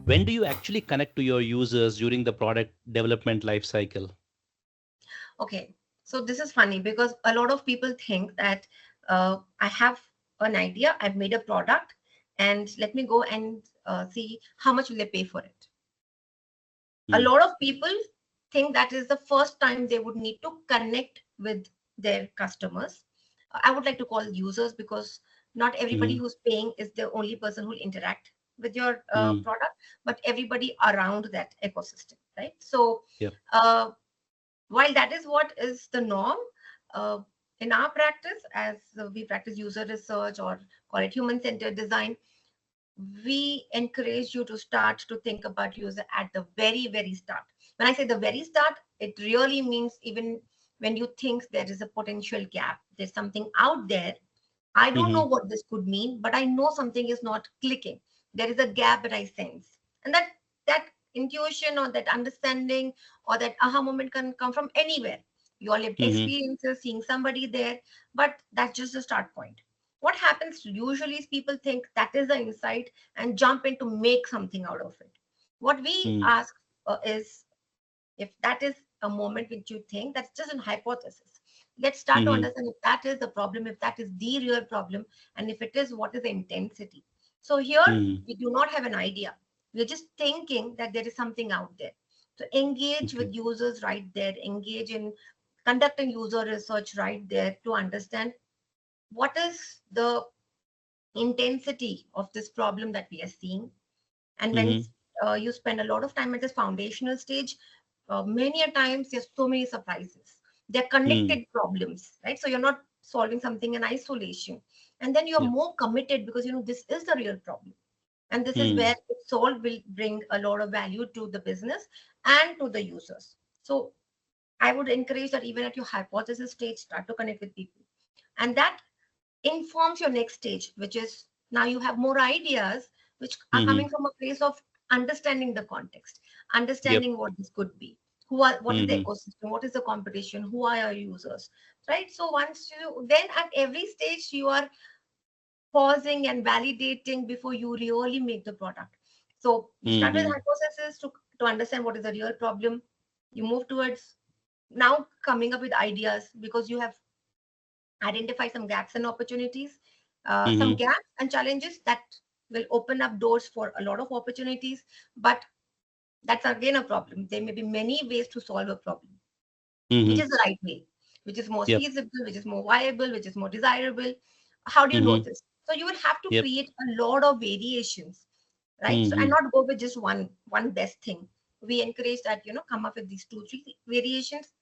When do you actually connect to your users during the product development life cycle? Okay, so this is funny because a lot of people think that I have an idea, I've made a product, and let me go and see how much will they pay for it. A Mm, lot of people think that is the first time they would need to connect with their customers. I would like to call users because not everybody mhm, who's paying is the only person who will interact with your mm, product, but everybody around that ecosystem, right? So, yep. uh, while that is what is the norm, uh, in our practice, as we practice user research or call it human centered design, we encourage you to start to think about user at the very, very start. When I say the very start, it really means even when you think there is a potential gap, there's something out there. I don't know Mhm, what this could mean, but I know something is not clicking. There is a gap that I sense. And that intuition or that understanding or that aha moment can come from anywhere. You all lived mhm, experiences, seeing somebody there, but that's just the start point. What happens usually is people think that is the insight and jump in to make something out of it. What we mm, ask is, if that is a moment which you think, that's just an hypothesis. Let's start to mhm, understand if that is the problem, if that is the real problem, and if it is, what is the intensity. So here mhm. we do not have an idea. We're just thinking that there is something out there. So engage Okay. with users right there, engage in conducting user research right there to understand what is the intensity of this problem that we are seeing. And when Mhm, you spend a lot of time at this foundational stage, many a times there's so many surprises. They're mm, connected problems, right? So you're not solving something in isolation. And then you're yep. more committed because you know this is the real problem. And this is Mm, where it solved will bring a lot of value to the business and to the users. So I would encourage that even at your hypothesis stage, start to connect with people. And that informs your next stage, which is now you have more ideas which are mhm, coming from a place of understanding the context, yep. understanding what this could be, who are, what is the Mhm, ecosystem, what is the competition, who are your users, right? So once you then at every stage you are pausing and validating before you really make the product. So you start with mhm, hypothesis to understand what is the real problem. You move towards now coming up with ideas because you have identify some gaps and opportunities, some mhm, gaps and challenges that will open up doors for a lot of opportunities. But that's again a problem. There may be many ways to solve a problem. Which mhm, is the right way? Which is more yep. feasible? Which is more viable? Which is more desirable? How do you know Mhm, this? So you will have to yep. create a lot of variations, right? So and Mhm, not go with just one best thing. We encourage that come up with these two, three variations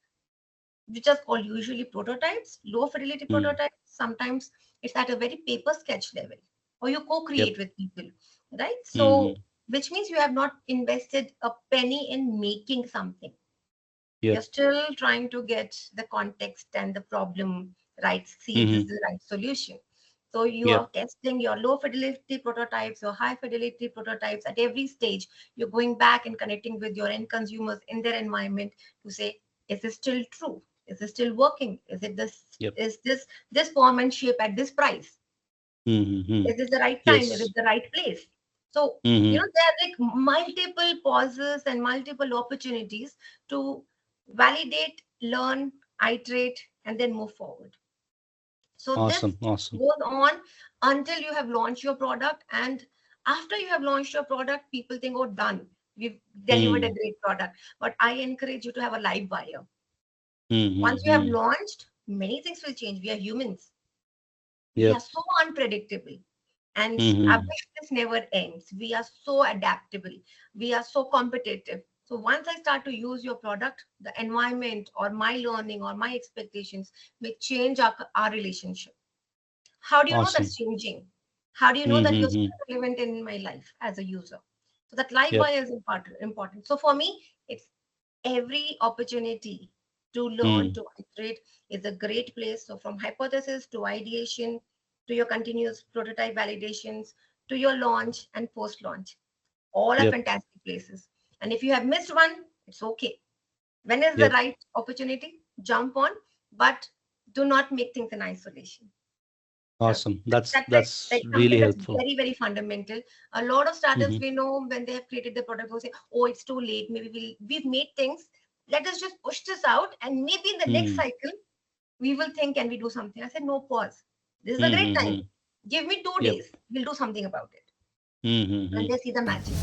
which are called usually prototypes, low fidelity mm, prototypes. Sometimes it's at a very paper sketch level, or you yep. co-create with people, right? Mhm, So, which means you have not invested a penny in making something. You're yep. still trying to get the context and the problem right, see if this is Mhm, the right solution. So you yep. are testing your low fidelity prototypes, your high fidelity prototypes at every stage. You're going back and connecting with your end consumers in their environment to say, is this still true? Is this still working? Is it this? Yep. Is this form and shape at this price? Mhm, mhm. Is this the right time? Is Yes. it the right place? So Mhm, there are like multiple pauses and multiple opportunities to validate, learn, iterate, and then move forward. So this awesome, awesome. goes on until you have launched your product. And after you have launched your product, people think, oh, done. We've delivered a Mm, great product. But I encourage you to have a live buyer. Once mhm, you have mhm. launched, many things will change. We are humans. We are Yep. so unpredictable. And our Mhm, business never ends. We are so adaptable. We are so competitive. So once I start to use your product, the environment or my learning or my expectations may change our relationship. How do you know awesome. that's changing? How do you know that Mhm, you're mhm. still relevant in my life as a user? So that live Yep. buyer is important. So for me, it's every opportunity to learn, Mm, to iterate is a great place. So from hypothesis to ideation, to your continuous prototype validations, to your launch and post-launch, all are yep. fantastic places. And if you have missed one, it's okay. When is the Yep. right opportunity? Jump on, but do not make things in isolation. Awesome. That's That's that's like really something that's helpful. very, very fundamental. A lot of startups Hmm. we know when they have created the product, will say, "Oh, it's too late. Maybe we've made things. Let us just push this out, and maybe in the next Hmm. cycle we will think, can we do something?" I said, "No, pause. This is a great time. Hmm. Give me two Yep. days. We'll do something about it." Hmm. And they see the magic.